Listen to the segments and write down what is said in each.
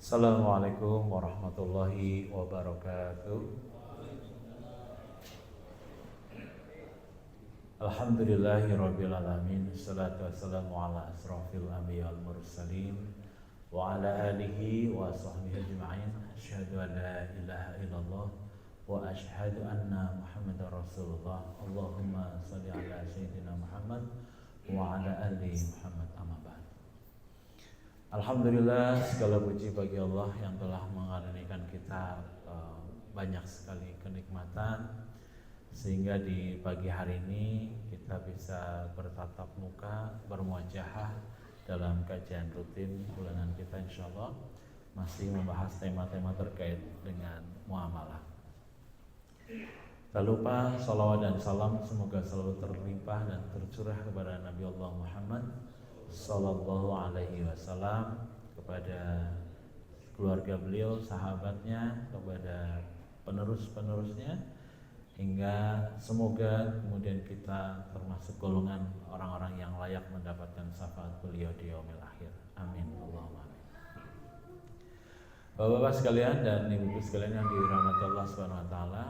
Assalamualaikum warahmatullahi wabarakatuh. Alhamdulillahirabbil alamin. Wassalatu wassalamu ala asrofil anbiya wal mursalin wa ala alihi wa sahbihi ajma'in. Asyhadu an la ilaha illallah wa asyhadu anna Muhammadar Rasulullah. Allahumma shalli ala sayyidina Muhammad wa ala ali Muhammad. Amma ba'd. Alhamdulillah, segala puji bagi Allah yang telah mengaruniakan kita banyak sekali kenikmatan sehingga di pagi hari ini kita bisa bertatap muka, bermuajahah dalam kajian rutin bulanan kita, insyaallah masih membahas tema-tema terkait dengan muamalah. Tak lupa salawat dan salam semoga selalu terlimpah dan tercurah kepada Nabi Allah Muhammad Sallallahu Alaihi Wasallam, kepada keluarga beliau, sahabatnya, kepada penerus-penerusnya, hingga semoga kemudian kita termasuk golongan orang-orang yang layak mendapatkan syafaat beliau di yaumil akhir. Amin. Allahumma amin. Bapak-bapak sekalian dan ibu-ibu sekalian yang dirahmati Allah Subhanahu Wa Taala,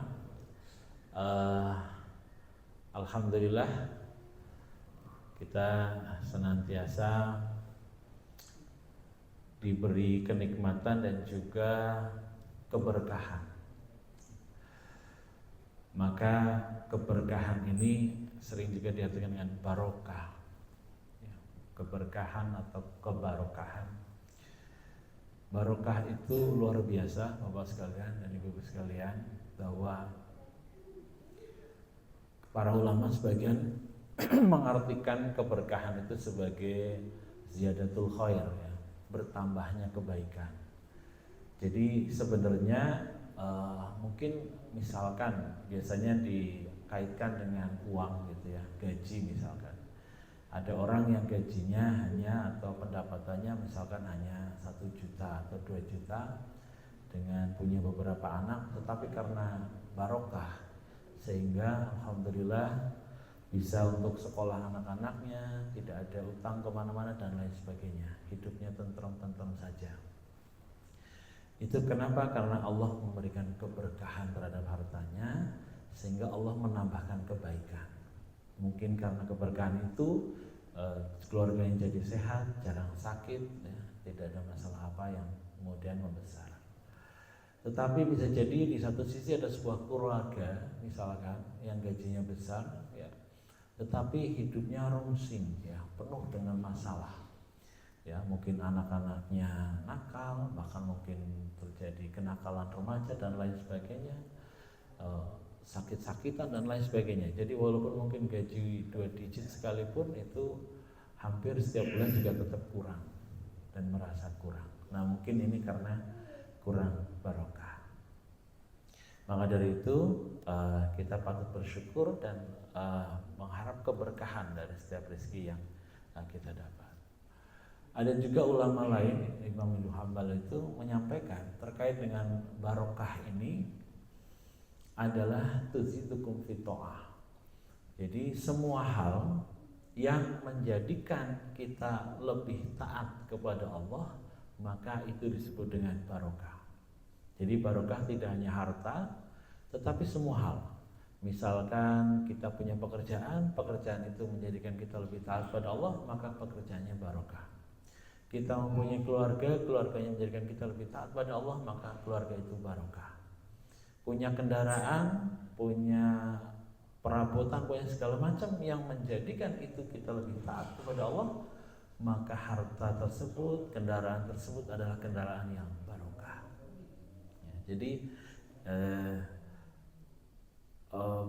alhamdulillah kita senantiasa diberi kenikmatan dan juga keberkahan. Maka keberkahan ini sering juga diartikan dengan barokah, keberkahan atau kebarokahan. Barokah itu luar biasa, Bapak sekalian dan Ibu sekalian, bahwa para ulama sebagian mengartikan keberkahan itu sebagai ziyadatul khair, ya, bertambahnya kebaikan. Jadi sebenarnya mungkin misalkan biasanya dikaitkan dengan uang gitu ya, gaji misalkan. Ada orang yang gajinya hanya atau pendapatannya misalkan hanya 1 juta atau 2 juta dengan punya beberapa anak, tetapi karena barokah sehingga alhamdulillah bisa untuk sekolah anak-anaknya, tidak ada utang kemana-mana dan lain sebagainya. Hidupnya tentrem-tentrem saja. Itu kenapa? Karena Allah memberikan keberkahan terhadap hartanya, sehingga Allah menambahkan kebaikan. Mungkin karena keberkahan itu keluarga yang jadi sehat, jarang sakit, ya, tidak ada masalah apa yang kemudian membesar. Tetapi bisa jadi di satu sisi ada sebuah keluarga misalkan yang gajinya besar, ya, tetapi hidupnya rungsing, ya, penuh dengan masalah. Ya, mungkin anak-anaknya nakal, bahkan mungkin terjadi kenakalan remaja dan lain sebagainya, sakit-sakitan dan lain sebagainya. Jadi walaupun mungkin gaji 2 digit sekalipun, itu hampir setiap bulan juga tetap kurang dan merasa kurang. Nah, mungkin ini karena kurang barokah. Maka dari itu kita patut bersyukur dan mengharap keberkahan dari setiap rezeki yang kita dapat. Ada juga ulama lain, Imam Ibnu Hanbal itu menyampaikan terkait dengan barokah ini adalah tuzidukum fitoah. Jadi semua hal yang menjadikan kita lebih taat kepada Allah, maka itu disebut dengan barokah. Jadi barokah tidak hanya harta, tetapi semua hal. Misalkan kita punya pekerjaan itu menjadikan kita lebih taat pada Allah, maka pekerjaannya barokah. Kita mempunyai keluarganya menjadikan kita lebih taat pada Allah, maka keluarga itu barokah. Punya kendaraan, punya perabotan, punya segala macam yang menjadikan itu kita lebih taat kepada Allah, maka harta tersebut, kendaraan tersebut adalah kendaraan yang barokah. Ya, jadi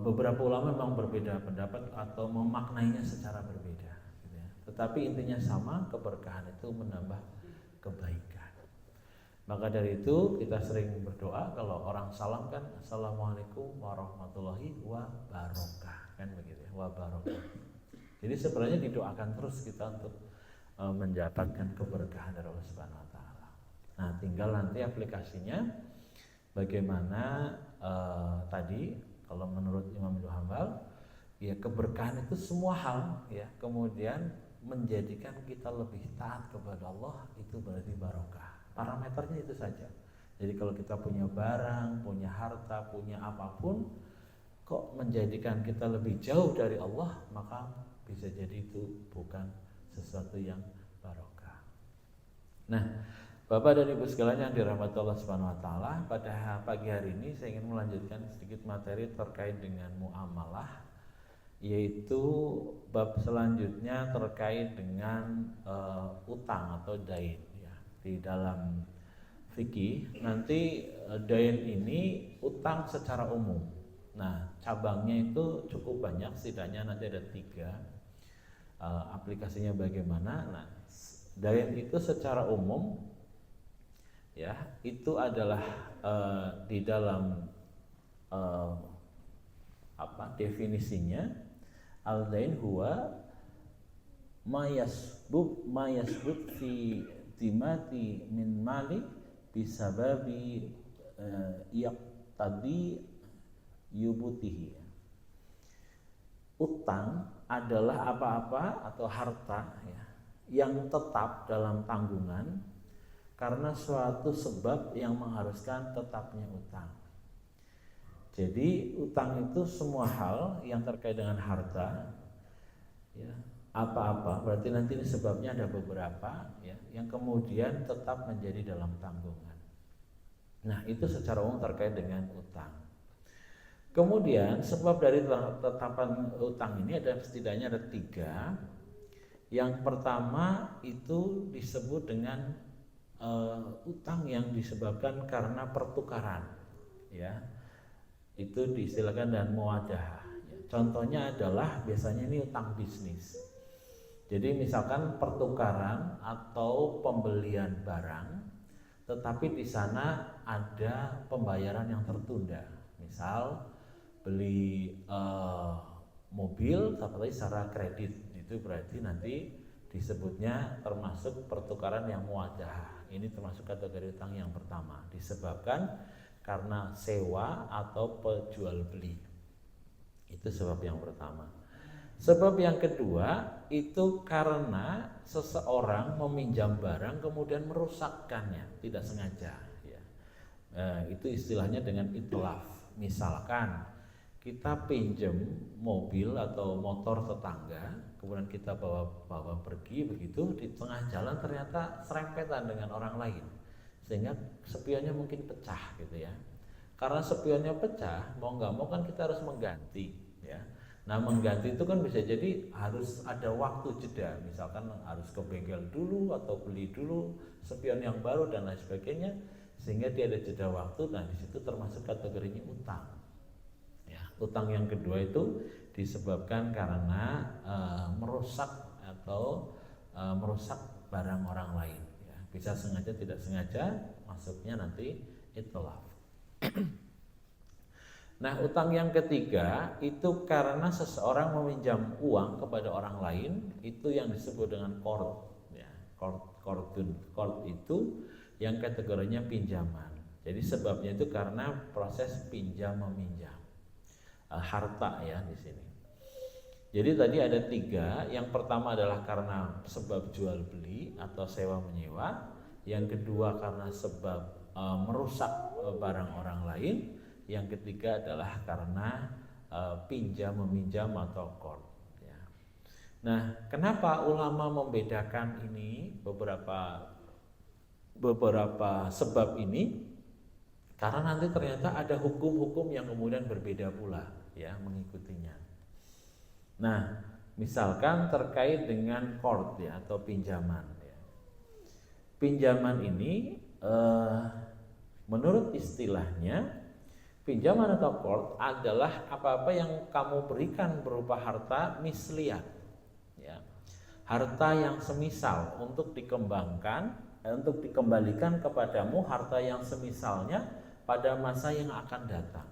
beberapa ulama memang berbeda pendapat atau memaknainya secara berbeda. Tetapi intinya sama, keberkahan itu menambah kebaikan. Maka dari itu kita sering berdoa kalau orang salam kan, Assalamualaikum warahmatullahi wabarakatuh, kan begitu ya, wabarakatuh. Jadi sebenarnya didoakan terus kita untuk mendapatkan keberkahan dari Allah Subhanahu Wa Taala. Nah, tinggal nanti aplikasinya bagaimana. Tadi kalau menurut Imam Ibnu Hanbal, ya, keberkahan itu semua hal, ya, kemudian menjadikan kita lebih taat kepada Allah, itu berarti barokah. parameternya itu saja. Jadi kalau kita punya barang, punya harta, punya apapun, kok menjadikan kita lebih jauh dari Allah, maka bisa jadi itu bukan sesuatu yang barokah. Nah, Bapak dan Ibu sekalian yang dirahmati Allah Subhanahu wa taala, pada pagi hari ini saya ingin melanjutkan sedikit materi terkait dengan muamalah, yaitu bab selanjutnya terkait dengan utang atau dain ya. Di dalam fikih nanti dain ini utang secara umum. Nah, cabangnya itu cukup banyak, setidaknya nanti ada 3. Aplikasinya bagaimana? Nah, dain itu secara umum ya, itu adalah di dalam definisinya, al-dain huwa mayasbut fi dimati min mali bisababi yaqtadi yubutihi. Utang adalah apa-apa atau harta ya, yang tetap dalam tanggungan karena suatu sebab yang mengharuskan tetapnya utang. Jadi utang itu semua hal yang terkait dengan harta ya, apa-apa, berarti nanti ini sebabnya ada beberapa ya, yang kemudian tetap menjadi dalam tanggungan. Nah, itu secara umum terkait dengan utang. Kemudian sebab dari tetapan utang ini setidaknya ada 3. Yang pertama itu disebut dengan utang yang disebabkan karena pertukaran ya, itu diistilahkan dan muadalah ya. Contohnya adalah biasanya ini utang bisnis. Jadi misalkan pertukaran atau pembelian barang, tetapi di sana ada pembayaran yang tertunda. Misal beli mobil tapi secara kredit, itu berarti nanti disebutnya termasuk pertukaran yang muadalah. Ini termasuk kategori utang yang pertama, disebabkan karena sewa atau jual beli. Itu sebab yang pertama. Sebab yang kedua itu karena seseorang meminjam barang kemudian merusakkannya tidak sengaja ya. Itu istilahnya dengan itlaf. Misalkan kita pinjam mobil atau motor tetangga, kemudian kita bawa pergi, begitu di tengah jalan ternyata serempetan dengan orang lain, sehingga spionnya mungkin pecah gitu ya. Karena spionnya pecah, mau nggak mau kan kita harus mengganti ya. Nah, mengganti itu kan bisa jadi harus ada waktu jeda, misalkan harus ke bengkel dulu atau beli dulu spion yang baru dan lain sebagainya, sehingga dia ada jeda waktu. Nah, di situ termasuk kategorinya utang. Utang yang kedua itu disebabkan karena merusak atau merusak barang orang lain ya. Bisa sengaja tidak sengaja, masuknya nanti itlaf. Nah, utang yang ketiga itu karena seseorang meminjam uang kepada orang lain, itu yang disebut dengan qard ya. Qard itu yang kategorinya pinjaman. Jadi sebabnya itu karena proses pinjam meminjam. Harta ya di sini. Jadi tadi ada 3. Yang pertama adalah karena sebab jual beli atau sewa menyewa. Yang kedua karena sebab merusak barang orang lain. Yang ketiga adalah karena pinjam meminjam atau qard ya. Nah, kenapa ulama membedakan ini beberapa sebab ini? Karena nanti ternyata ada hukum-hukum yang kemudian berbeda pula ya mengikutinya. Nah, misalkan terkait dengan qard ya atau pinjaman ya. Pinjaman ini menurut istilahnya, pinjaman atau qard adalah apa-apa yang kamu berikan berupa harta misliyah ya. Harta yang semisal untuk dikembangkan, untuk dikembalikan kepadamu harta yang semisalnya pada masa yang akan datang.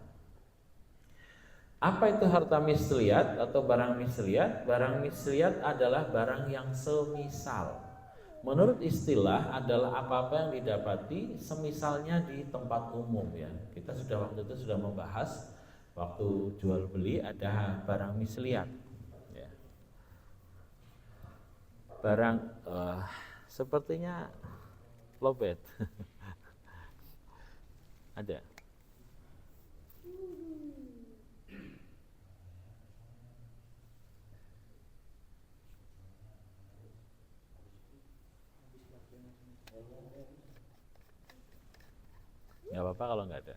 Apa itu harta misliyat atau barang misliyat? Barang misliyat adalah barang yang semisal. Menurut istilah adalah apa-apa yang didapati semisalnya di tempat umum ya. Kita waktu itu sudah membahas waktu jual beli ada barang misliyat ya. Barang sepertinya lowbat. Ada. Nggak apa-apa kalau nggak ada.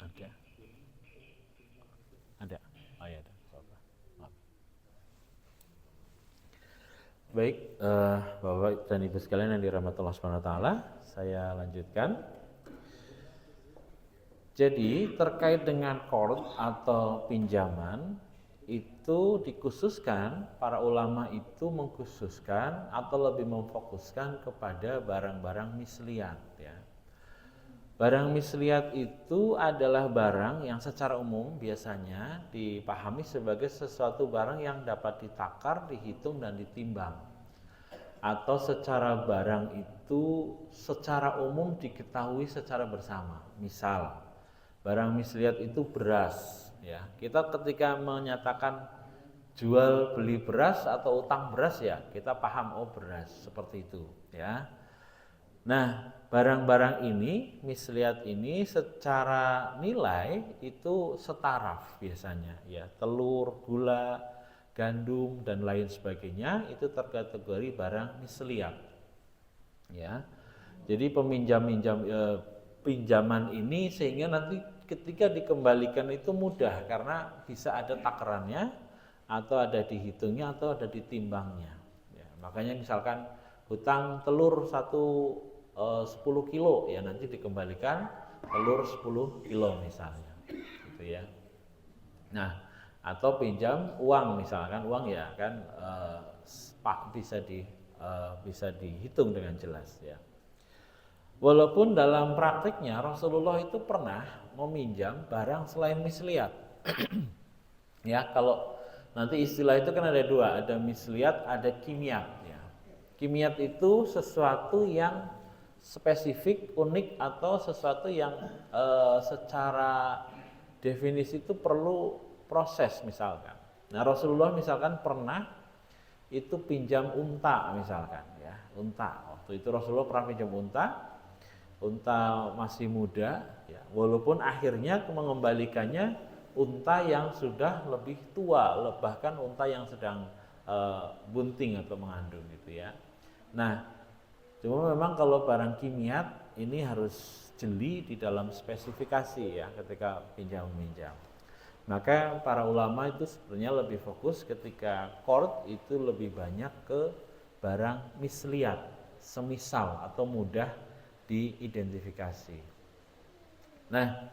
Ada. Ada. Oh ya ada. Maaf. Baik, Bapak dan Ibu sekalian yang dirahmati Allah Subhanahu wa taala, saya lanjutkan. Jadi terkait dengan qard atau pinjaman itu dikhususkan, para ulama itu mengkhususkan atau lebih memfokuskan kepada barang-barang misliat ya. Barang misliat itu adalah barang yang secara umum biasanya dipahami sebagai sesuatu barang yang dapat ditakar, dihitung dan ditimbang. Atau secara barang itu secara umum diketahui secara bersama. Misal, barang misliat itu beras ya. Kita ketika menyatakan jual beli beras atau utang beras ya, kita paham oh beras seperti itu ya. Nah, barang-barang ini, misliat ini secara nilai itu setaraf biasanya ya. Telur, gula, gandum dan lain sebagainya itu terkategori barang misliat. Ya. Jadi pinjaman ini sehingga nanti ketika dikembalikan itu mudah karena bisa ada takarannya atau ada dihitungnya atau ada ditimbangnya. Ya, makanya misalkan hutang telur 10 kilo ya nanti dikembalikan telur 10 kilo misalnya gitu ya. Nah, atau pinjam uang misalkan uang ya kan bisa dihitung dengan jelas ya. Walaupun dalam praktiknya Rasulullah itu pernah meminjam barang selain misliat. Ya, kalau nanti istilah itu kan ada dua, ada misliat, ada kimiat ya. Kimiat itu sesuatu yang spesifik, unik atau sesuatu yang secara definisi itu perlu proses misalkan. Nah, Rasulullah misalkan pernah itu pinjam unta misalkan ya, unta. Waktu itu Rasulullah pernah pinjam unta masih muda ya, walaupun akhirnya mengembalikannya unta yang sudah lebih tua, bahkan unta yang sedang bunting atau mengandung gitu ya. Nah, cuma memang kalau barang kimiat ini harus jeli di dalam spesifikasi ya ketika pinjam-meminjam. Maka para ulama itu sebenarnya lebih fokus ketika qard itu lebih banyak ke barang misliat, semisal atau mudah diidentifikasi. Nah,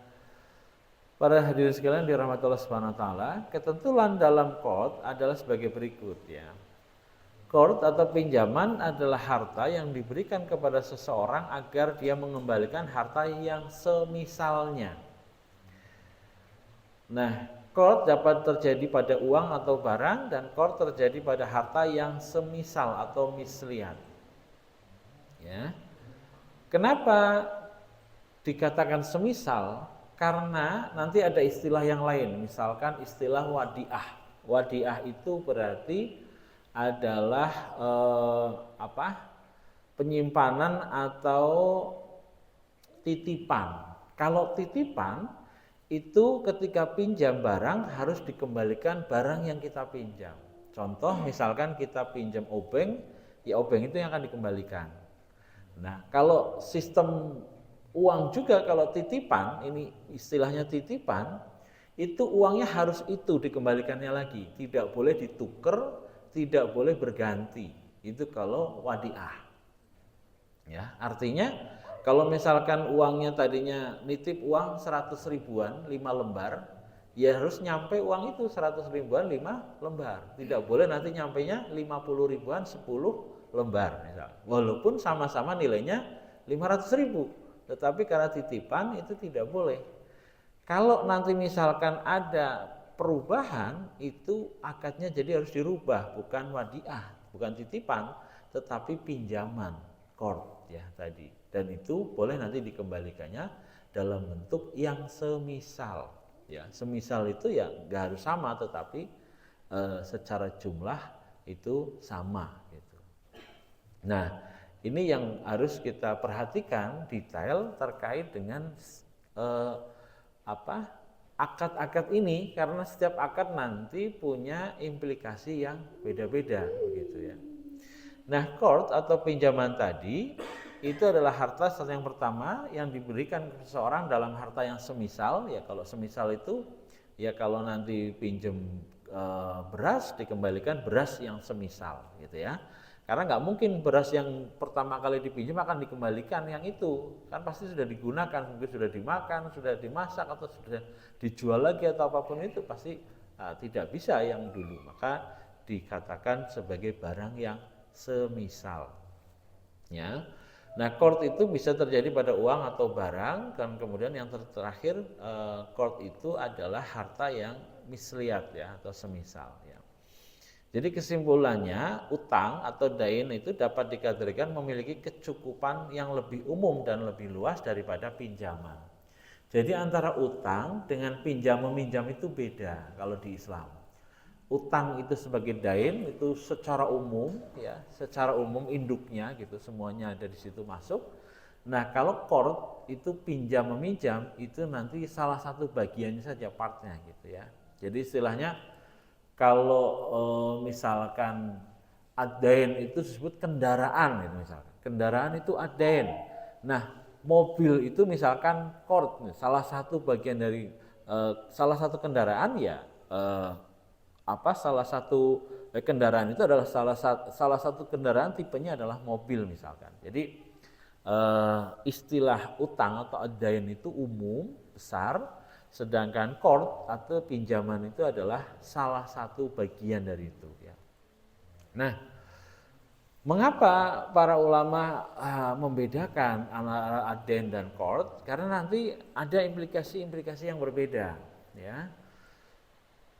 para hadirin sekalian dirahmati Allah Subhanahu wa taala, ketentuan dalam qard adalah sebagai berikut ya. Qard atau pinjaman adalah harta yang diberikan kepada seseorang agar dia mengembalikan harta yang semisalnya. Nah, qard dapat terjadi pada uang atau barang dan qard terjadi pada harta yang semisal atau misliat. Ya. Kenapa dikatakan semisal? Karena nanti ada istilah yang lain, misalkan istilah wadiah. Wadiah itu berarti adalah penyimpanan atau titipan. Kalau titipan itu ketika pinjam barang harus dikembalikan barang yang kita pinjam. Contoh misalkan kita pinjam obeng, ya obeng itu yang akan dikembalikan. Nah, kalau sistem uang juga kalau titipan, ini istilahnya titipan, itu uangnya harus itu dikembalikannya lagi, tidak boleh ditukar, tidak boleh berganti. Itu kalau wadiah. Ya, artinya kalau misalkan uangnya tadinya nitip uang 100 ribuan 5 lembar, ya harus nyampe uang itu 100 ribuan 5 lembar. Tidak boleh nanti nyampenya 50 ribuan 10 lembar misal. Walaupun sama-sama nilainya 500 ribu, tetapi karena titipan itu tidak boleh. Kalau nanti misalkan ada perubahan, itu akadnya jadi harus dirubah, bukan wadiah, bukan titipan, tetapi pinjaman, qard ya tadi. Dan itu boleh nanti dikembalikannya dalam bentuk yang semisal. Ya, semisal itu ya nggak harus sama, tetapi secara jumlah itu sama gitu. Nah, ini yang harus kita perhatikan detail terkait dengan akad-akad ini, karena setiap akad nanti punya implikasi yang beda-beda begitu ya. Nah, qard atau pinjaman tadi itu adalah harta yang pertama yang diberikan ke seseorang dalam harta yang semisal. Ya kalau semisal itu ya kalau nanti pinjam beras dikembalikan beras yang semisal gitu ya. Karena nggak mungkin beras yang pertama kali dipinjam akan dikembalikan yang itu, kan pasti sudah digunakan, mungkin sudah dimakan, sudah dimasak atau sudah dijual lagi atau apapun itu pasti tidak bisa yang dulu. Maka dikatakan sebagai barang yang semisal. Ya. Nah, qard itu bisa terjadi pada uang atau barang, dan kemudian yang terakhir qard itu adalah harta yang misliat ya atau semisal ya. Jadi kesimpulannya utang atau dain itu dapat dikategorikan memiliki kecukupan yang lebih umum dan lebih luas daripada pinjaman. Jadi antara utang dengan pinjam meminjam itu beda kalau di Islam. Utang itu sebagai dain itu secara umum ya, secara umum induknya gitu semuanya ada di situ masuk. Nah, kalau qard itu pinjam meminjam itu nanti salah satu bagiannya saja partnya gitu ya. Jadi istilahnya kalau misalkan ad-dain itu disebut kendaraan gitu misalkan. Kendaraan itu ad-dain. Nah, mobil itu misalkan qard, salah satu bagian dari salah satu kendaraan ya salah satu kendaraan itu adalah salah satu kendaraan tipenya adalah mobil misalkan. Jadi istilah utang atau ad-dain itu umum, besar. Sedangkan qard atau pinjaman itu adalah salah satu bagian dari itu ya. Nah, mengapa para ulama membedakan antara ad-dain dan qard? Karena nanti ada implikasi-implikasi yang berbeda ya.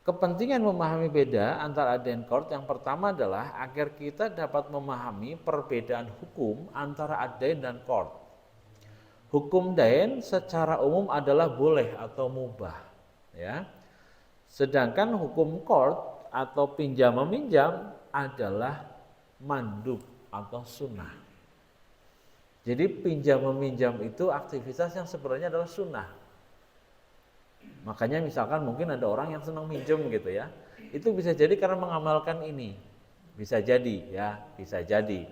Kepentingan memahami beda antara ad-dain dan qard yang pertama adalah agar kita dapat memahami perbedaan hukum antara ad-dain dan qard. Hukum dain secara umum adalah boleh atau mubah, ya. Sedangkan hukum qard atau pinjam meminjam adalah mandub atau sunnah. Jadi pinjam meminjam itu aktivitas yang sebenarnya adalah sunnah. Makanya misalkan mungkin ada orang yang senang minjem gitu ya, itu bisa jadi karena mengamalkan ini, bisa jadi ya, bisa jadi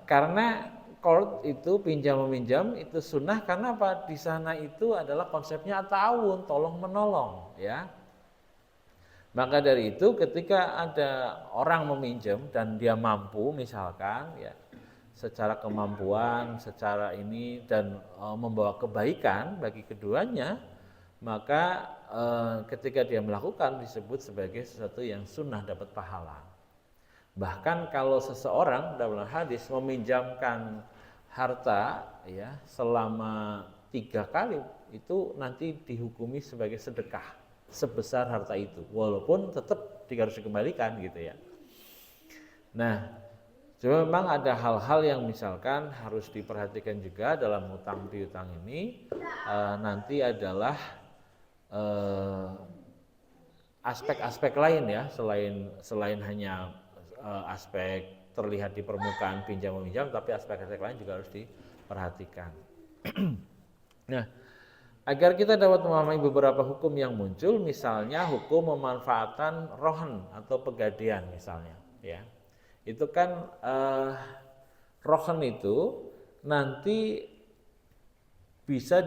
karena qard itu pinjam meminjam itu sunnah karena apa? Di sana itu adalah konsepnya ta'awun, tolong menolong ya. Maka dari itu ketika ada orang meminjam dan dia mampu misalkan ya secara kemampuan, secara ini dan membawa kebaikan bagi keduanya, maka ketika dia melakukan disebut sebagai sesuatu yang sunnah dapat pahala. Bahkan kalau seseorang dalam hadis meminjamkan harta ya selama 3 kali itu nanti dihukumi sebagai sedekah sebesar harta itu, walaupun tetap harus dikembalikan gitu ya. Nah, Cuma memang ada hal-hal yang misalkan harus diperhatikan juga dalam hutang piutang ini, nanti adalah aspek-aspek lain ya, selain hanya aspek terlihat di permukaan pinjam meminjam, tapi aspek-aspek lain juga harus diperhatikan. Nah, agar kita dapat memahami beberapa hukum yang muncul, misalnya hukum memanfaatkan rohan atau pegadaian misalnya, ya. Itu kan rohan itu nanti bisa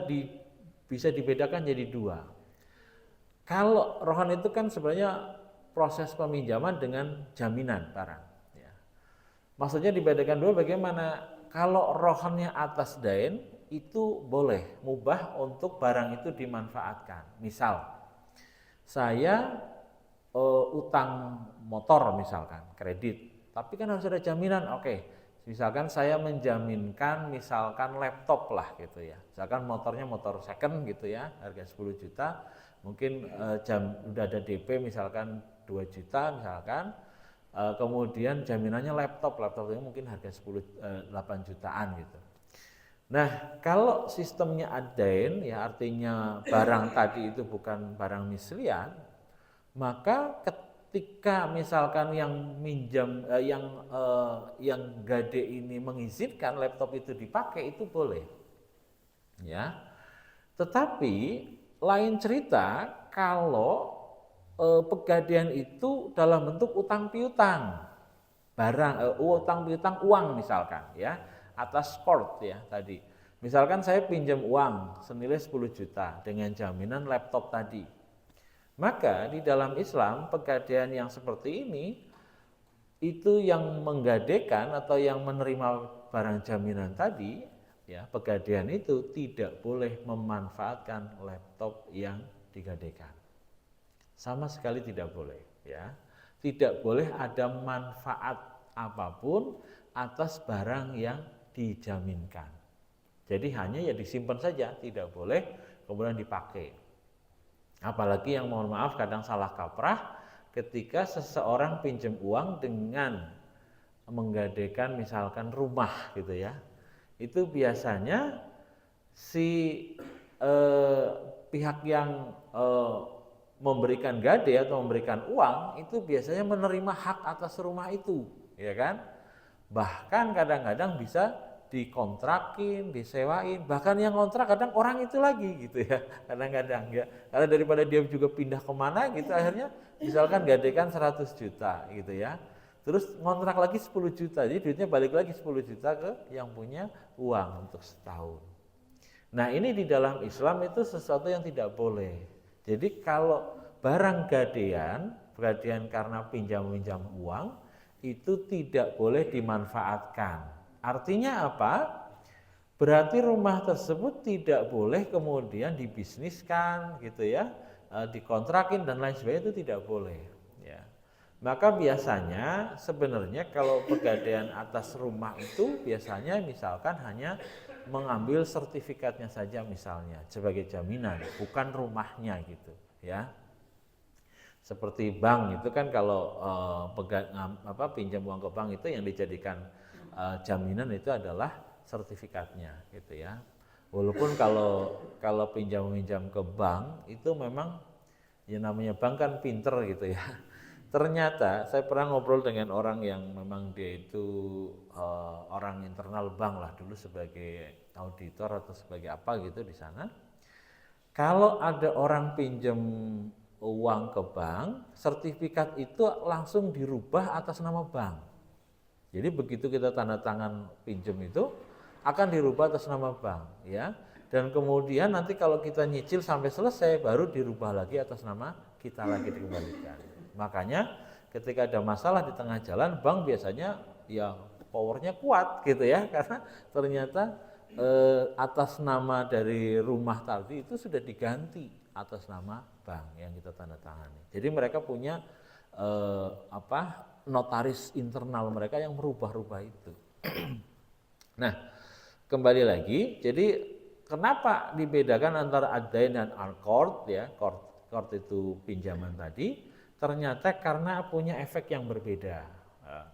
dibedakan jadi dua. Kalau rohan itu kan sebenarnya proses peminjaman dengan jaminan barang. Ya. Maksudnya dibedakan dua bagaimana? Kalau rohannya atas dain itu boleh, mubah untuk barang itu dimanfaatkan. Misal, saya utang motor misalkan, kredit, tapi kan harus ada jaminan. Oke, misalkan saya menjaminkan misalkan laptop lah gitu ya. Misalkan motornya motor second gitu ya, harga 10 juta. Mungkin udah ada DP misalkan 2 juta misalkan, kemudian jaminannya laptop itu mungkin harga 8 jutaan gitu. Nah, kalau sistemnya adain ya artinya barang tadi itu bukan barang mislian, maka ketika misalkan yang minjam yang gade ini mengizinkan laptop itu dipakai itu boleh. Ya. Tetapi lain cerita kalau pegadaian itu dalam bentuk utang piutang barang, utang piutang uang misalkan ya, atas skort ya tadi. Misalkan saya pinjam uang senilai 10 juta dengan jaminan laptop tadi. Maka di dalam Islam pegadaian yang seperti ini itu yang menggadekan atau yang menerima barang jaminan tadi ya, pegadaian itu tidak boleh memanfaatkan laptop yang digadaikan. Sama sekali tidak boleh ya. Tidak boleh ada manfaat apapun atas barang yang dijaminkan. Jadi hanya ya disimpan saja, tidak boleh kemudian dipakai. Apalagi yang mohon maaf kadang salah kaprah ketika seseorang pinjam uang dengan menggadaikan misalkan rumah gitu ya. Itu biasanya si pihak yang memberikan gade atau memberikan uang itu biasanya menerima hak atas rumah itu, ya kan? Bahkan kadang-kadang bisa dikontrakin, disewain, bahkan yang kontrak kadang orang itu lagi gitu ya, kadang-kadang ya. Karena daripada dia juga pindah kemana gitu, akhirnya misalkan gadekan 100 juta gitu ya. Terus ngontrak lagi 10 juta, jadi duitnya balik lagi 10 juta ke yang punya uang untuk setahun. Nah ini di dalam Islam itu sesuatu yang tidak boleh. Jadi kalau barang gadaian karena pinjam-pinjam uang, itu tidak boleh dimanfaatkan. Artinya apa? Berarti rumah tersebut tidak boleh kemudian dibisniskan gitu ya, dikontrakin dan lain sebagainya, itu tidak boleh. Ya. Maka biasanya sebenarnya kalau pegadaian atas rumah itu biasanya misalkan hanya mengambil sertifikatnya saja misalnya sebagai jaminan, bukan rumahnya gitu ya. Seperti bank itu kan kalau pinjam uang ke bank itu yang dijadikan jaminan itu adalah sertifikatnya gitu ya. Walaupun kalau pinjam ke bank itu memang ya namanya bank kan pinter gitu ya. Ternyata saya pernah ngobrol dengan orang yang memang dia itu orang internal bank lah dulu sebagai auditor atau sebagai apa gitu di sana. Kalau ada orang pinjam uang ke bank, sertifikat itu langsung dirubah atas nama bank. Jadi begitu kita tanda tangan pinjam itu akan dirubah atas nama bank ya. Dan kemudian nanti kalau kita nyicil sampai selesai baru dirubah lagi atas nama kita lagi dikembalikan. Makanya ketika ada masalah di tengah jalan, bank biasanya ya powernya kuat gitu ya, karena ternyata atas nama dari rumah tadi itu sudah diganti atas nama bank yang kita tanda tangani. Jadi mereka punya notaris internal mereka yang merubah-rubah itu. Nah, kembali lagi, jadi kenapa dibedakan antara adain dan al-qard ya? Qard itu pinjaman tadi. Ternyata karena punya efek yang berbeda.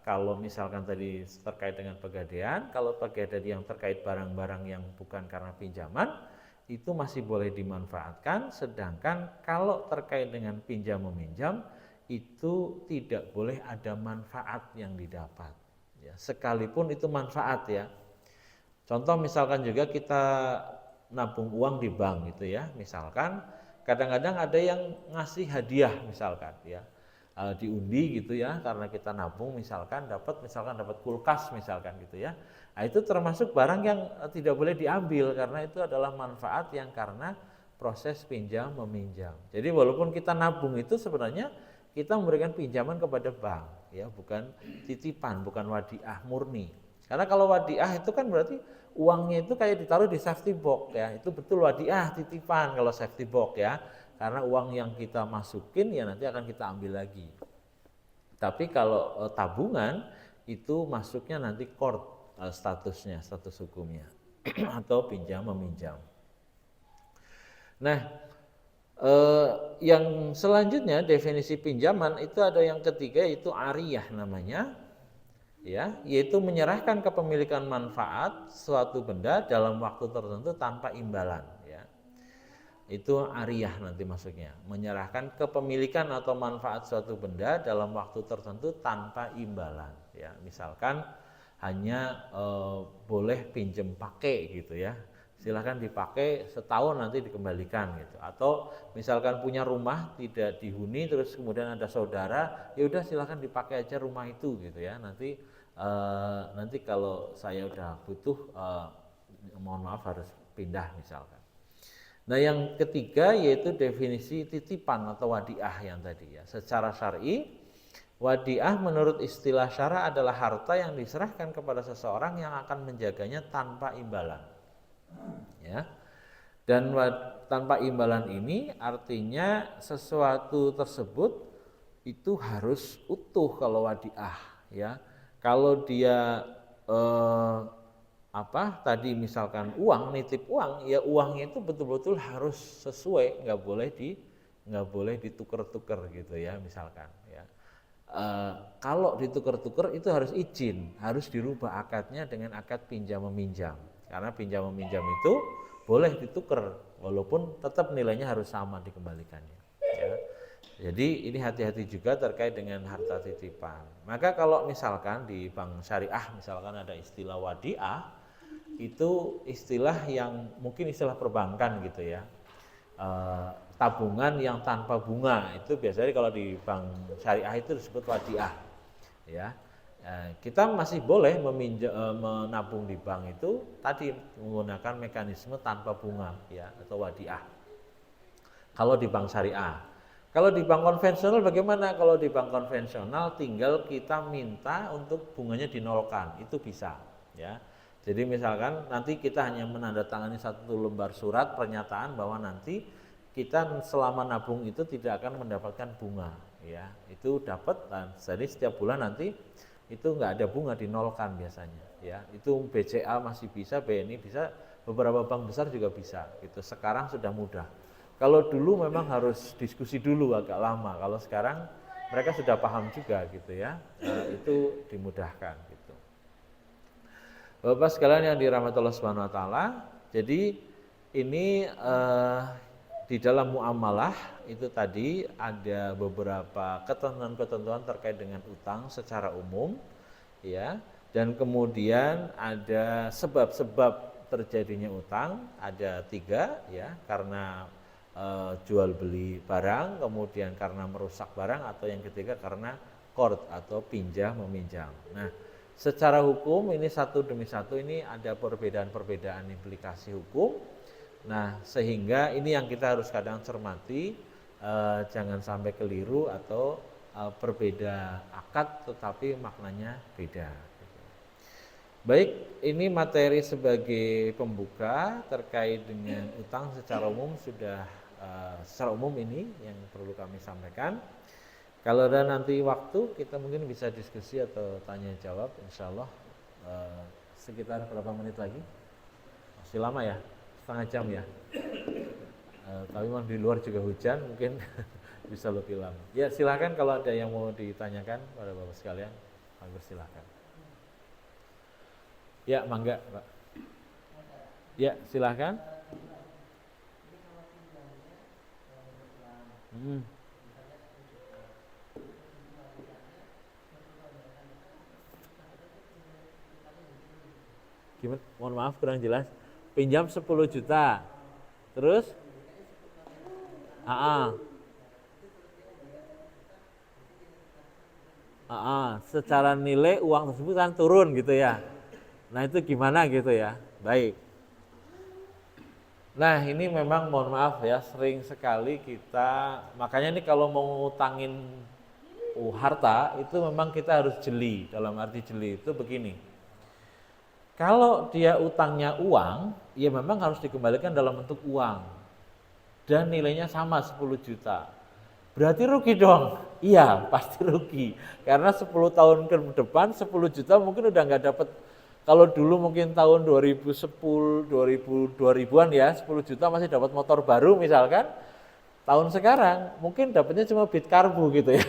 Kalau misalkan tadi terkait dengan pegadaian, kalau pegadaian yang terkait barang-barang yang bukan karena pinjaman, itu masih boleh dimanfaatkan, sedangkan kalau terkait dengan pinjam meminjam, itu tidak boleh ada manfaat yang didapat. Ya, sekalipun itu manfaat ya. Contoh misalkan juga kita nabung uang di bank gitu ya, misalkan kadang-kadang ada yang ngasih hadiah misalkan ya, diundi gitu ya, karena kita nabung misalkan dapat kulkas misalkan gitu ya. Nah, itu termasuk barang yang tidak boleh diambil karena itu adalah manfaat yang karena proses pinjam meminjam. Jadi walaupun kita nabung itu sebenarnya kita memberikan pinjaman kepada bank ya, bukan titipan, bukan wadiah murni. Karena kalau wadiah itu kan berarti uangnya itu kayak ditaruh di safety box ya, itu betul wadiah titipan kalau safety box ya, karena uang yang kita masukin ya nanti akan kita ambil lagi. Tapi kalau tabungan itu masuknya nanti court statusnya, status hukumnya atau pinjam meminjam. Nah, yang selanjutnya definisi pinjaman itu ada yang ketiga yaitu ariyah namanya. Ya, yaitu menyerahkan kepemilikan manfaat suatu benda dalam waktu tertentu tanpa imbalan ya. Itu ariyah nanti maksudnya, menyerahkan kepemilikan atau manfaat suatu benda dalam waktu tertentu tanpa imbalan ya. Misalkan hanya boleh pinjem pakai gitu ya, silahkan dipakai setahun nanti dikembalikan gitu. Atau misalkan punya rumah tidak dihuni terus kemudian ada saudara, ya udah silahkan dipakai aja rumah itu gitu ya, nanti kalau saya udah butuh mohon maaf harus pindah misalkan. Nah yang ketiga yaitu definisi titipan atau wadiah yang tadi ya. Secara syar'i wadiah menurut istilah syara adalah harta yang diserahkan kepada seseorang yang akan menjaganya tanpa imbalan ya. Dan tanpa imbalan ini artinya sesuatu tersebut itu harus utuh kalau wadiah ya. Kalau dia tadi misalkan uang, nitip uang, ya uangnya itu betul-betul harus sesuai, nggak boleh ditukar-tukar gitu ya misalkan ya. Kalau ditukar-tukar itu harus izin, harus dirubah akadnya dengan akad pinjam meminjam. Karena pinjam meminjam itu boleh ditukar walaupun tetap nilainya harus sama dikembalikannya ya. Jadi ini hati-hati juga terkait dengan harta titipan. Maka kalau misalkan di bank syariah misalkan ada istilah wadiah, itu istilah yang mungkin istilah perbankan gitu ya. Tabungan yang tanpa bunga itu biasanya kalau di bank syariah itu disebut wadiah. Ya, kita masih boleh menabung di bank itu tadi menggunakan mekanisme tanpa bunga ya atau wadiah. Kalau di bank syariah. Kalau di bank konvensional bagaimana? Kalau di bank konvensional tinggal kita minta untuk bunganya dinolkan, itu bisa ya. Jadi misalkan nanti kita hanya menandatangani satu lembar surat pernyataan bahwa nanti kita selama nabung itu tidak akan mendapatkan bunga ya. Itu dapat dan jadi setiap bulan nanti itu enggak ada bunga dinolkan biasanya ya. Itu BCA masih bisa, BNI bisa, beberapa bank besar juga bisa gitu. Sekarang sudah mudah. Kalau dulu memang harus diskusi dulu agak lama. Kalau sekarang mereka sudah paham juga gitu ya, itu dimudahkan gitu. Bapak sekalian yang dirahmati Allah Subhanahu Wa Taala, jadi ini di dalam muamalah itu tadi ada beberapa ketentuan-ketentuan terkait dengan utang secara umum, ya, dan kemudian ada sebab-sebab terjadinya utang ada 3 ya, karena jual beli barang, kemudian karena merusak barang, atau yang ketiga karena qard atau pinjam meminjam. Nah, secara hukum ini satu demi satu ini ada perbedaan-perbedaan implikasi hukum. Nah, sehingga ini yang kita harus kadang cermati, jangan sampai keliru atau berbeda akad tetapi maknanya beda. Baik, ini materi sebagai pembuka terkait dengan utang secara umum sudah secara umum ini yang perlu kami sampaikan. Kalau ada nanti waktu kita mungkin bisa diskusi atau tanya jawab, insya Allah sekitar berapa menit lagi? Masih lama ya, setengah jam ya. Tapi memang di luar juga hujan, mungkin bisa lebih lama. Ya silakan kalau ada yang mau ditanyakan pada Bapak sekalian. Bagus, silakan. Ya, mangga, Pak. Ya, silakan. Gimana? Mohon maaf kurang jelas. Pinjam 10 juta. Terus? Secara nilai uang tersebut kan turun gitu ya. Nah, itu gimana gitu ya. Baik. Nah, ini memang mohon maaf ya, sering sekali kita, makanya ini kalau mau ngutangin harta itu memang kita harus jeli. Dalam arti jeli itu begini. Kalau dia utangnya uang, ya memang harus dikembalikan dalam bentuk uang. Dan nilainya sama 10 juta. Berarti rugi dong? Iya, pasti rugi. Karena 10 tahun ke depan 10 juta mungkin udah nggak dapat. Kalau dulu mungkin tahun 2010, 2000-an ya, 10 juta masih dapat motor baru misalkan. Tahun sekarang mungkin dapatnya cuma bit karbu gitu ya.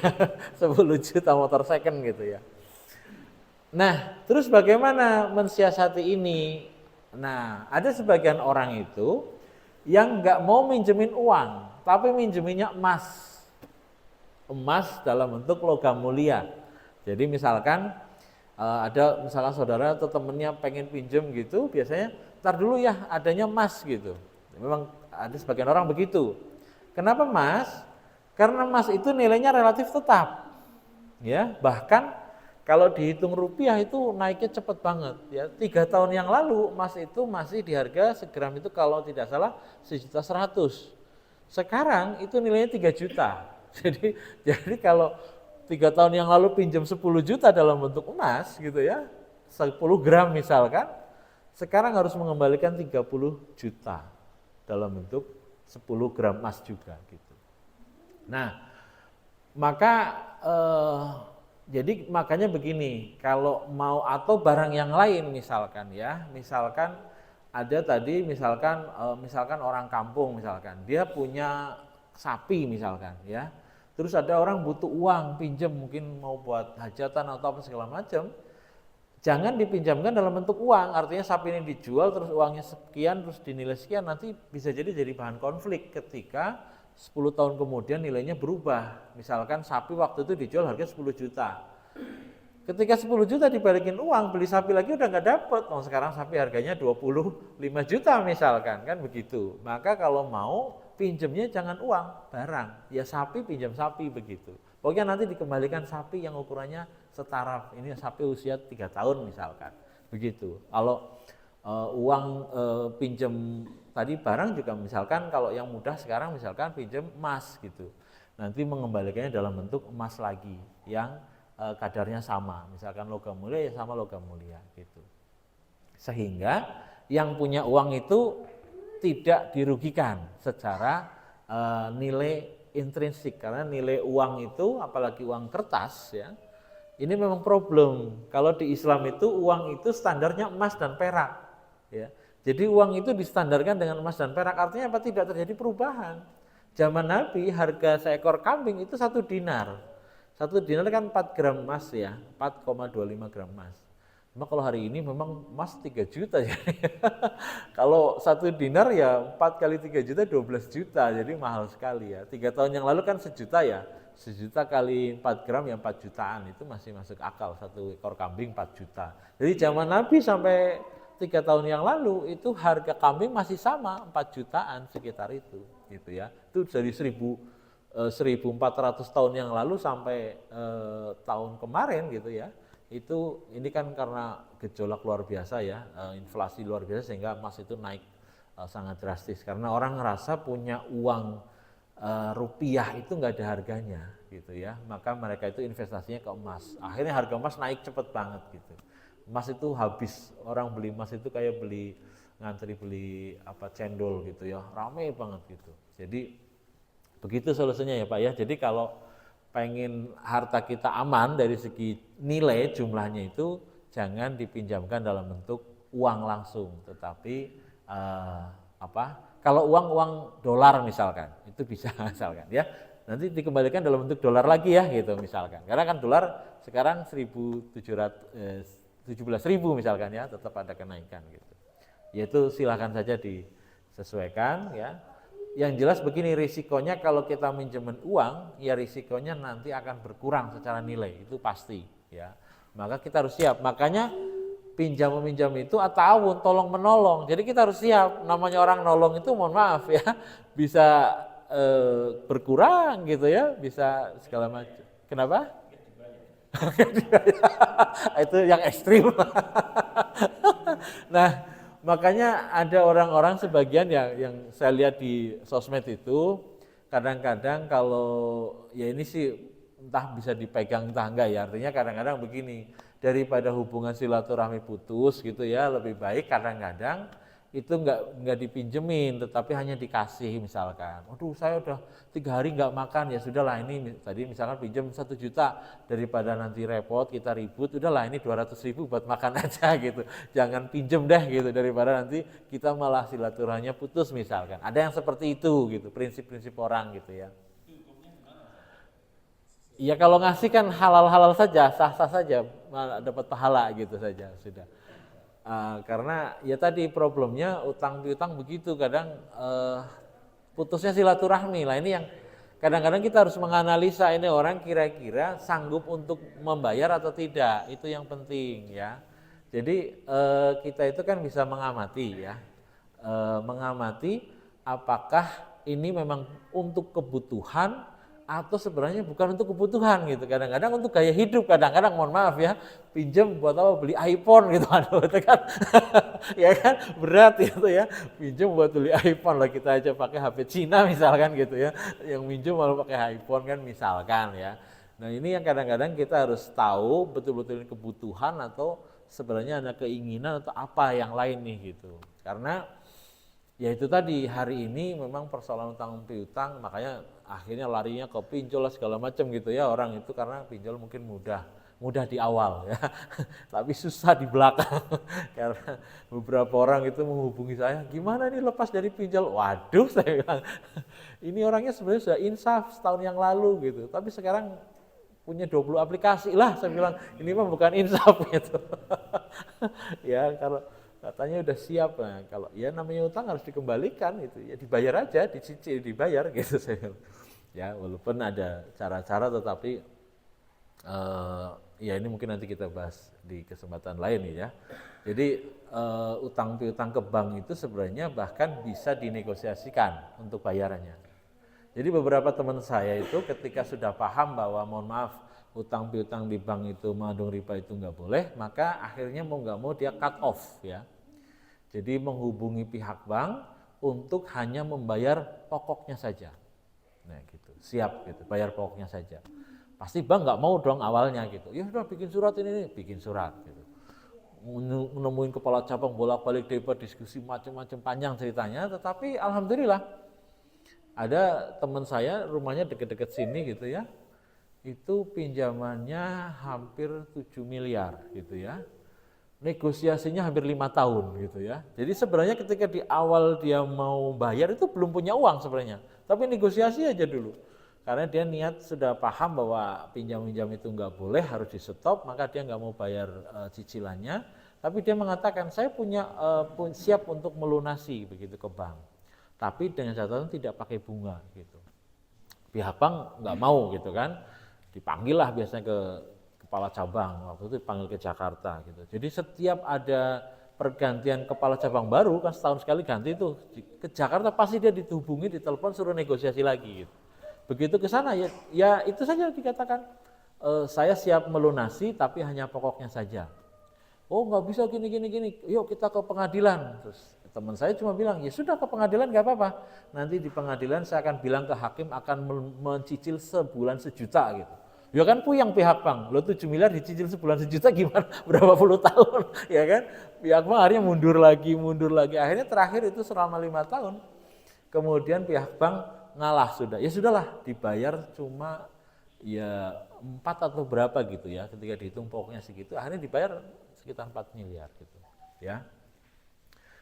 10 juta motor second gitu ya. Nah, terus bagaimana mensiasati ini? Nah, ada sebagian orang itu yang nggak mau minjemin uang, tapi minjeminnya emas. Emas dalam bentuk logam mulia. Jadi misalkan ada misalkan saudara atau temennya pengen pinjem gitu, biasanya ntar dulu ya adanya emas gitu. Memang ada sebagian orang begitu. Kenapa emas? Karena emas itu nilainya relatif tetap. Ya, bahkan kalau dihitung rupiah itu naiknya cepat banget ya. 3 tahun yang lalu emas itu masih di harga segram itu kalau tidak salah 1.100.000. Sekarang itu nilainya 3 juta. Jadi kalau 3 tahun yang lalu pinjam 10 juta dalam bentuk emas gitu ya, 10 gram misalkan, sekarang harus mengembalikan 30 juta dalam bentuk 10 gram emas juga gitu. Nah, maka jadi makanya begini, kalau mau atau barang yang lain misalkan ya, misalkan ada tadi misalkan orang kampung misalkan, dia punya sapi misalkan ya, terus ada orang butuh uang pinjam mungkin mau buat hajatan atau apa segala macam, jangan dipinjamkan dalam bentuk uang, artinya sapi ini dijual terus uangnya sekian terus dinilai sekian, nanti bisa jadi bahan konflik ketika 10 tahun kemudian nilainya berubah. Misalkan sapi waktu itu dijual harga 10 juta. Ketika 10 juta dibalikin uang, beli sapi lagi udah nggak dapet. Oh, sekarang sapi harganya 25 juta misalkan, kan begitu. Maka kalau mau pinjemnya jangan uang, barang. Ya sapi pinjam sapi begitu. Pokoknya nanti dikembalikan sapi yang ukurannya setara. Ini sapi usia 3 tahun misalkan. Begitu. Kalau uang pinjam tadi barang juga misalkan kalau yang mudah sekarang misalkan pinjam emas gitu. Nanti mengembalikannya dalam bentuk emas lagi yang kadarnya sama. Misalkan logam mulia ya sama logam mulia gitu. Sehingga yang punya uang itu tidak dirugikan secara nilai intrinsik, karena nilai uang itu apalagi uang kertas ya. Ini memang problem. Kalau di Islam itu uang itu standarnya emas dan perak ya. Jadi uang itu distandarkan dengan emas dan perak, artinya apa? Tidak terjadi perubahan. Zaman Nabi harga seekor kambing itu 1 dinar. 1 dinar kan 4 gram emas ya, 4,25 gram emas. Cuma kalau hari ini memang emas 3 juta ya. Kalau 1 dinar ya 4 kali 3 juta 12 juta, jadi mahal sekali ya. 3 tahun yang lalu kan 1 juta ya, 1 juta kali 4 gram ya 4 jutaan, itu masih masuk akal, 1 ekor kambing 4 juta. Jadi zaman Nabi sampai 3 tahun yang lalu itu harga kambing masih sama 4 jutaan sekitar itu gitu ya. Itu dari 1400 tahun yang lalu sampai tahun kemarin gitu ya. Itu ini kan karena gejolak luar biasa ya, inflasi luar biasa sehingga emas itu naik sangat drastis karena orang ngerasa punya uang rupiah itu nggak ada harganya gitu ya. Maka mereka itu investasinya ke emas. Akhirnya harga emas naik cepet banget gitu. Emas itu habis, orang beli emas itu kayak ngantri beli cendol gitu ya, rame banget gitu. Jadi begitu solusinya ya Pak ya. Jadi kalau pengen harta kita aman dari segi nilai jumlahnya itu jangan dipinjamkan dalam bentuk uang langsung, tetapi kalau uang dolar misalkan itu bisa misalkan ya. nanti dikembalikan dalam bentuk dolar lagi ya gitu misalkan. Karena kan dolar sekarang 17.000 misalkan ya, tetap ada kenaikan gitu. Yaitu silakan saja disesuaikan ya. Yang jelas begini, risikonya kalau kita minjemin uang, ya risikonya nanti akan berkurang secara nilai, itu pasti ya. Maka kita harus siap. Makanya pinjam meminjam itu atawun, tolong menolong. Jadi kita harus siap. Namanya orang nolong itu mohon maaf ya, bisa berkurang gitu ya, bisa segala macam. Kenapa? Itu yang ekstrim. Nah, makanya ada orang-orang sebagian yang saya lihat di sosmed itu kadang-kadang kalau ya ini sih entah bisa dipegang entah enggak ya, artinya kadang-kadang begini, daripada hubungan silaturahmi putus gitu ya, lebih baik kadang-kadang itu enggak dipinjemin tetapi hanya dikasih misalkan. Aduh saya udah 3 hari enggak makan, ya sudahlah ini tadi misalkan pinjam 1 juta, daripada nanti repot kita ribut, udahlah ini 200.000 buat makan aja gitu. Jangan pinjem deh gitu, daripada nanti kita malah silaturahminya putus misalkan. Ada yang seperti itu gitu, prinsip-prinsip orang gitu ya. Iya kalau ngasih kan halal-halal saja, sah-sah saja, dapat pahala gitu saja sudah. Karena ya tadi problemnya utang piutang begitu, kadang putusnya silaturahmi lah. Ini yang kadang-kadang kita harus menganalisa ini orang kira-kira sanggup untuk membayar atau tidak, itu yang penting ya. Jadi kita itu kan bisa mengamati ya, mengamati apakah ini memang untuk kebutuhan atau sebenarnya bukan untuk kebutuhan gitu. Kadang-kadang untuk gaya hidup, kadang-kadang mohon maaf ya, pinjam buat apa, beli iPhone gitu, aduh itu kan ya kan berat itu ya, pinjam buat beli iPhone lah, kita aja pakai HP Cina misalkan gitu ya, yang minjem malah pakai iPhone kan misalkan ya. Nah ini yang kadang-kadang kita harus tahu betul-betul kebutuhan atau sebenarnya ada keinginan atau apa yang lain nih gitu. Karena ya itu tadi, hari ini memang persoalan utang piutang, makanya akhirnya larinya ke pinjol lah segala macam gitu ya orang itu, karena pinjol mungkin mudah di awal ya, tapi susah di belakang. Karena beberapa orang itu menghubungi saya, gimana nih lepas dari pinjol? Waduh saya bilang, ini orangnya sebenarnya sudah insaf setahun yang lalu gitu, tapi sekarang punya 20 aplikasi lah, saya bilang ini mah bukan insaf gitu. Ya kalau katanya udah siap, nah kalau ya namanya utang harus dikembalikan itu ya, dibayar aja, dicicil dibayar gitu saya bilang. Ya walaupun ada cara-cara tetapi ya ini mungkin nanti kita bahas di kesempatan lain ya. Jadi utang piutang ke bank itu sebenarnya bahkan bisa dinegosiasikan untuk bayarannya. Jadi beberapa teman saya itu ketika sudah paham bahwa mohon maaf utang piutang di bank itu mengandung riba itu nggak boleh, maka akhirnya mau nggak mau dia cut off ya. Jadi menghubungi pihak bank untuk hanya membayar pokoknya saja. Nah gitu, siap gitu, bayar pokoknya saja. Pasti bank nggak mau dong awalnya gitu. Ya sudah bikin surat ini, bikin surat gitu. Menemuin kepala cabang bolak-balik debat, diskusi macam-macam panjang ceritanya, tetapi alhamdulillah ada teman saya rumahnya deket-deket sini gitu ya. Itu pinjamannya hampir 7 miliar gitu ya. Negosiasinya hampir 5 tahun gitu ya. Jadi sebenarnya ketika di awal dia mau bayar itu belum punya uang sebenarnya, tapi negosiasi aja dulu. Karena dia niat sudah paham bahwa pinjam-pinjam itu nggak boleh, harus di stop, maka dia nggak mau bayar cicilannya. Tapi dia mengatakan saya siap untuk melunasi begitu ke bank, tapi dengan catatan tidak pakai bunga gitu. Pihak bank nggak mau gitu kan, dipanggil lah biasanya ke kepala cabang, waktu itu dipanggil ke Jakarta gitu. Jadi setiap ada pergantian kepala cabang baru kan setahun sekali ganti itu ke Jakarta, pasti dia dihubungi, ditelepon, suruh negosiasi lagi gitu. Begitu ke sana ya itu saja dikatakan saya siap melunasi tapi hanya pokoknya saja. Oh nggak bisa gini, yuk kita ke pengadilan. Terus teman saya cuma bilang ya sudah ke pengadilan nggak apa-apa. Nanti di pengadilan saya akan bilang ke hakim akan mencicil sebulan 1 juta gitu. Ya kan puyeng pihak bank, lo 7 miliar dicicil sebulan 1 juta gimana, berapa puluh tahun, ya kan? Pihak bank akhirnya mundur lagi, akhirnya terakhir itu selama 5 tahun. Kemudian pihak bank ngalah sudah, ya sudahlah dibayar cuma ya 4 atau berapa gitu ya, ketika dihitung pokoknya segitu, akhirnya dibayar sekitar 4 miliar gitu, ya.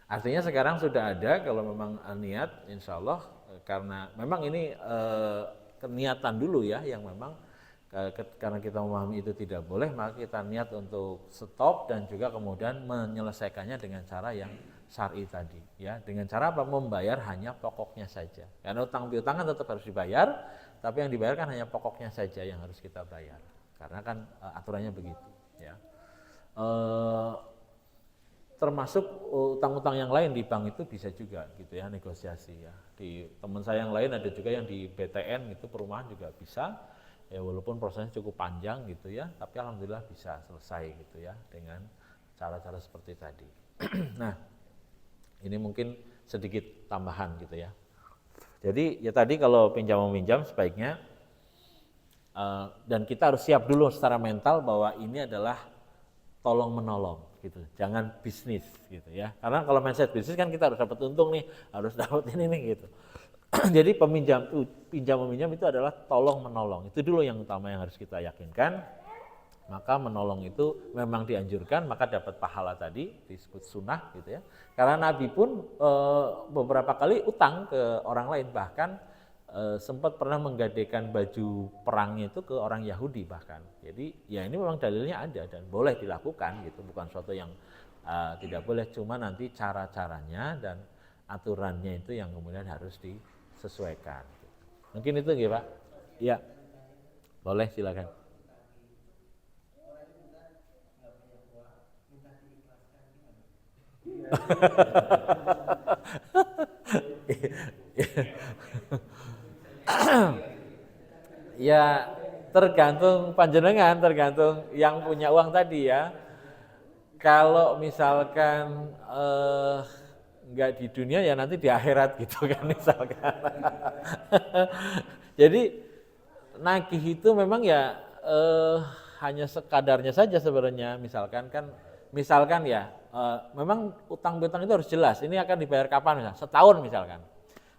Artinya sekarang sudah ada kalau memang niat, insya Allah, karena memang ini niatan dulu ya, yang memang karena kita memahami itu tidak boleh, maka kita niat untuk stop dan juga kemudian menyelesaikannya dengan cara yang syar'i tadi ya, dengan cara apa? Membayar hanya pokoknya saja. Karena utang piutang kan tetap harus dibayar, tapi yang dibayarkan hanya pokoknya saja yang harus kita bayar. Karena kan aturannya begitu ya. Termasuk utang-utang yang lain di bank itu bisa juga gitu ya, negosiasi ya. Di teman saya yang lain ada juga yang di BTN itu perumahan juga bisa. Ya walaupun prosesnya cukup panjang gitu ya, tapi alhamdulillah bisa selesai gitu ya dengan cara-cara seperti tadi. Nah, ini mungkin sedikit tambahan gitu ya. Jadi ya tadi kalau pinjam meminjam sebaiknya dan kita harus siap dulu secara mental bahwa ini adalah tolong menolong gitu, jangan bisnis gitu ya. Karena kalau mindset bisnis kan kita harus dapat untung nih, harus dapat ini nih gitu. Jadi pinjam meminjam itu adalah tolong menolong, itu dulu yang utama yang harus kita yakinkan. Maka menolong itu memang dianjurkan, maka dapat pahala tadi disebut sunnah gitu ya. Karena Nabi pun beberapa kali utang ke orang lain, bahkan sempat pernah menggadaikan baju perangnya itu ke orang Yahudi bahkan. Jadi ya ini memang dalilnya ada dan boleh dilakukan gitu, bukan suatu yang tidak boleh, cuma nanti cara-caranya dan aturannya itu yang kemudian harus disesuaikan. Mungkin itu nggih Pak? Iya. Boleh silakan. Ya tergantung panjenengan, tergantung yang punya uang tadi ya. Kalau misalkan enggak di dunia ya nanti di akhirat gitu kan misalkan. Jadi nagih itu memang ya hanya sekadarnya saja sebenarnya. Misalkan ya memang utang piutang itu harus jelas. Ini akan dibayar kapan misalkan? Setahun misalkan.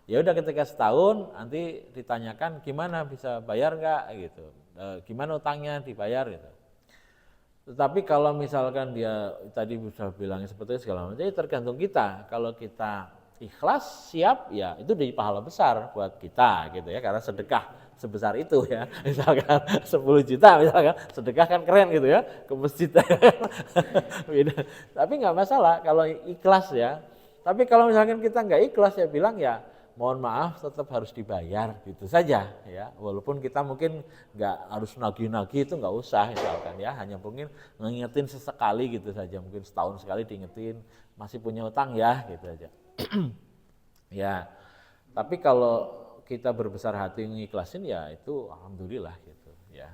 Ya udah ketika setahun nanti ditanyakan gimana bisa bayar enggak gitu. Gimana utangnya dibayar gitu. Tetapi kalau misalkan dia tadi bisa bilangnya seperti itu segala macam, jadi tergantung kita. Kalau kita ikhlas, siap, ya itu jadi pahala besar buat kita gitu ya, karena sedekah sebesar itu ya. Misalkan 10 juta misalkan, sedekah kan keren gitu ya, ke masjid. Tapi nggak masalah kalau ikhlas ya. Tapi kalau misalkan kita nggak ikhlas ya bilang ya, mohon maaf tetap harus dibayar gitu saja ya, walaupun kita mungkin nggak harus nagih-nagih, itu nggak usah misalkan ya, hanya mungkin ngingetin sesekali gitu saja, mungkin setahun sekali diingetin masih punya utang ya gitu aja. Ya tapi kalau kita berbesar hati ngikhlasin ya itu alhamdulillah gitu ya.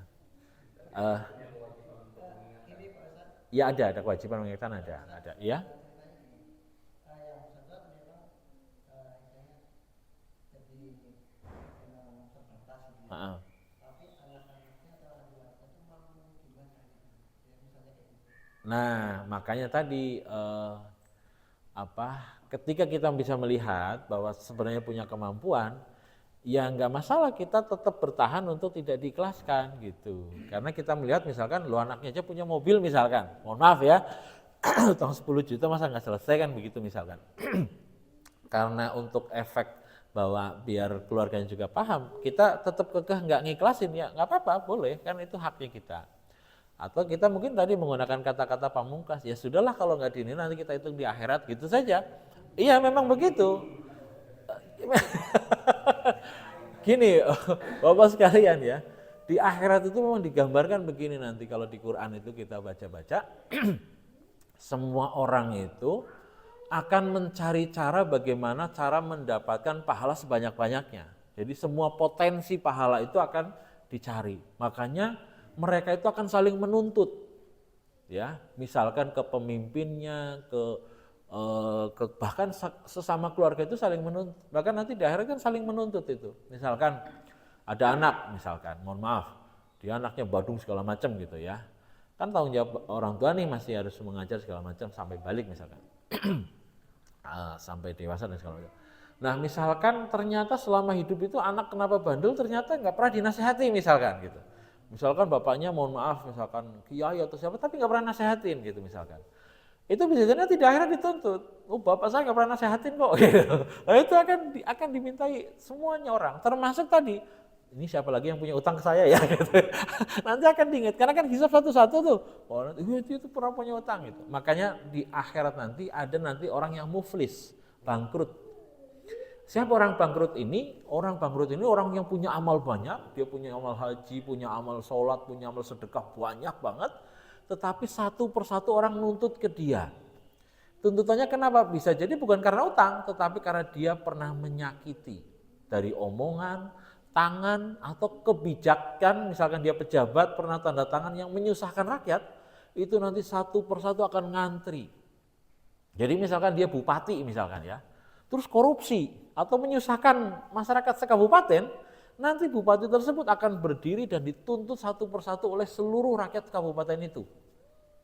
Ya ada kewajiban mengingatkan, ada ya. Nah, makanya tadi ketika kita bisa melihat bahwa sebenarnya punya kemampuan, ya nggak masalah kita tetap bertahan untuk tidak diikhlaskan gitu. Karena kita melihat misalkan lo anaknya aja punya mobil misalkan, mohon maaf ya, utang 10 juta masa nggak selesai kan begitu misalkan. Karena untuk efek bahwa biar keluarganya juga paham, kita tetap kekeh nggak ngiklasin ya nggak apa-apa, boleh kan, itu haknya kita. Atau kita mungkin tadi menggunakan kata-kata pamungkas, ya sudahlah kalau nggak di ini nanti kita hitung di akhirat gitu saja. Iya memang begitu. Gini Bapak sekalian ya, di akhirat itu memang digambarkan begini, nanti kalau di Quran itu kita baca-baca, semua orang itu akan mencari cara bagaimana cara mendapatkan pahala sebanyak-banyaknya. Jadi semua potensi pahala itu akan dicari. Makanya mereka itu akan saling menuntut. Ya, misalkan ke pemimpinnya, bahkan sesama keluarga itu saling menuntut. Bahkan nanti di akhirat kan saling menuntut itu. Misalkan ada anak, misalkan, mohon maaf, dia anaknya badung segala macam gitu ya. Kan tanggung jawab orang tua nih, masih harus mengajar segala macam sampai balik misalkan. Sampai dewasa dan segala macam. Nah misalkan ternyata selama hidup itu anak kenapa bandel, ternyata nggak pernah dinasehati misalkan gitu. Misalkan bapaknya mohon maaf misalkan kiai atau siapa tapi nggak pernah nasehatin gitu misalkan. Itu bisa jadi nanti di akhirat dituntut. Oh bapak saya nggak pernah nasehatin kok gitu. Nah, itu akan dimintai semuanya orang, termasuk tadi ini siapa lagi yang punya utang ke saya ya gitu. Nanti akan diingat karena kan hisab satu-satu tuh. Oh, itu pernah punya utang gitu. Makanya di akhirat nanti ada nanti orang yang muflis, bangkrut. Siapa orang bangkrut ini? Orang bangkrut ini orang yang punya amal banyak, dia punya amal haji, punya amal sholat, punya amal sedekah banyak banget, tetapi satu persatu orang nuntut ke dia. Tuntutannya kenapa? Bisa jadi bukan karena utang, tetapi karena dia pernah menyakiti dari omongan, tangan, atau kebijakan, misalkan dia pejabat pernah tanda tangan yang menyusahkan rakyat, itu nanti satu persatu akan ngantri. Jadi misalkan dia bupati misalkan ya, terus korupsi atau menyusahkan masyarakat sekabupaten, nanti bupati tersebut akan berdiri dan dituntut satu persatu oleh seluruh rakyat kabupaten itu.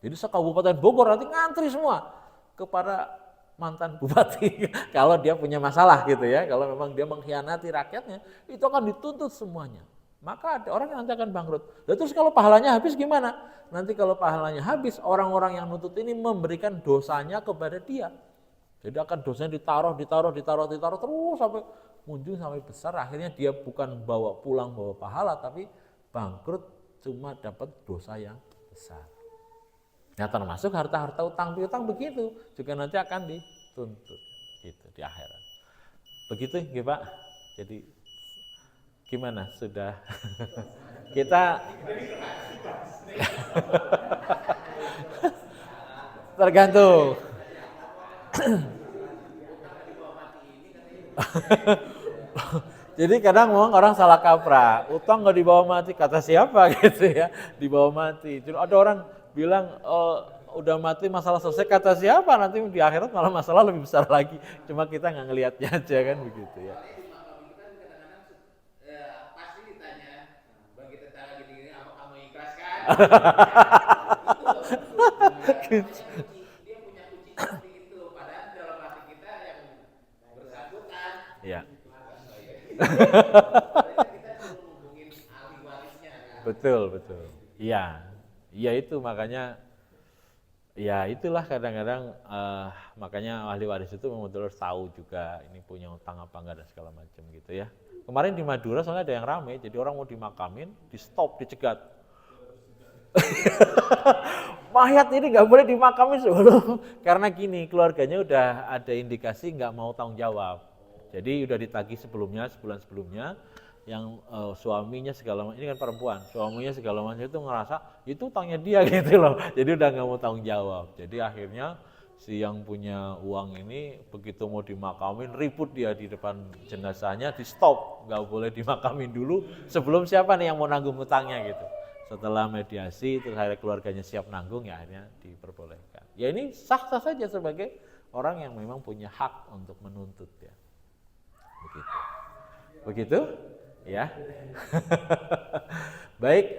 Jadi sekabupaten Bogor nanti ngantri semua kepada mantan bupati kalau dia punya masalah gitu ya, kalau memang dia mengkhianati rakyatnya, itu akan dituntut semuanya. Maka ada orang yang nanti akan bangkrut. Dan terus kalau pahalanya habis gimana? Nanti kalau pahalanya habis, orang-orang yang nuntut ini memberikan dosanya kepada dia. Jadi akan dosanya ditaruh terus sampai munjung sampai besar. Akhirnya dia bukan bawa pulang bawa pahala, tapi bangkrut cuma dapat dosa yang besar. Nah termasuk harta-harta utang piutang begitu juga nanti akan dituntut gitu di akhirat. Begitu ya Pak. Jadi gimana sudah kita tergantung. Jadi kadang memang orang salah kaprah, utang nggak dibawa mati, kata siapa gitu ya, dibawa mati. Jadi ada orang bilang udah mati masalah selesai, kata siapa, nanti di akhirat malah masalah lebih besar lagi. Cuma kita nggak ngelihatnya aja kan begitu ya. Pasti ditanya bagi tetangga gini-gini apa kamu ikhlas kan? Dia punya kunci seperti itu, padahal dalam hati kita yang bersangkutan. Ya. Kita perlu hubungin ahli warisnya kan? Betul. Iya itu makanya ya itulah kadang-kadang makanya ahli waris itu memang harus tahu juga ini punya utang apa enggak dan segala macam gitu ya. Kemarin di Madura soalnya ada yang rame, jadi orang mau dimakamin, di stop, dicegat. Mayat ini nggak boleh dimakamin sebelum, karena gini keluarganya udah ada indikasi nggak mau tanggung jawab. Jadi udah ditagih sebelumnya, sebulan sebelumnya, yang suaminya segala macam, ini kan perempuan, suaminya segala macam itu ngerasa itu utangnya dia gitu loh. Jadi udah nggak mau tanggung jawab. Jadi akhirnya si yang punya uang ini begitu mau dimakamin ribut dia di depan jenazahnya, di stop, nggak boleh dimakamin dulu sebelum siapa nih yang mau nanggung utangnya gitu. Setelah mediasi terus akhirnya keluarganya siap nanggung ya akhirnya diperbolehkan. Ya ini sah-sah saja sebagai orang yang memang punya hak untuk menuntut ya. Begitu ya. Baik,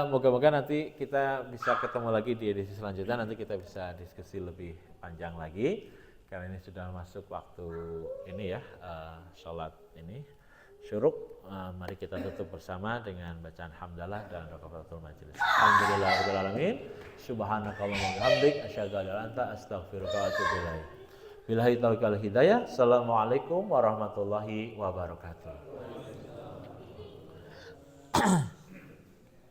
moga-moga nanti kita bisa ketemu lagi di edisi selanjutnya, nanti kita bisa diskusi lebih panjang lagi karena ini sudah masuk waktu ini ya, sholat ini syuruk. Mari kita tutup bersama dengan bacaan hamdalah dan kafaratul majelis. Alhamdulillahirabbil alamin. Subhanakallahumma wa bihamdik asyhadu an la ilaha illa anta astaghfiruka wa atubu ilaik. Billahi taufiq wal hidayah. Assalamualaikum warahmatullahi wabarakatuh.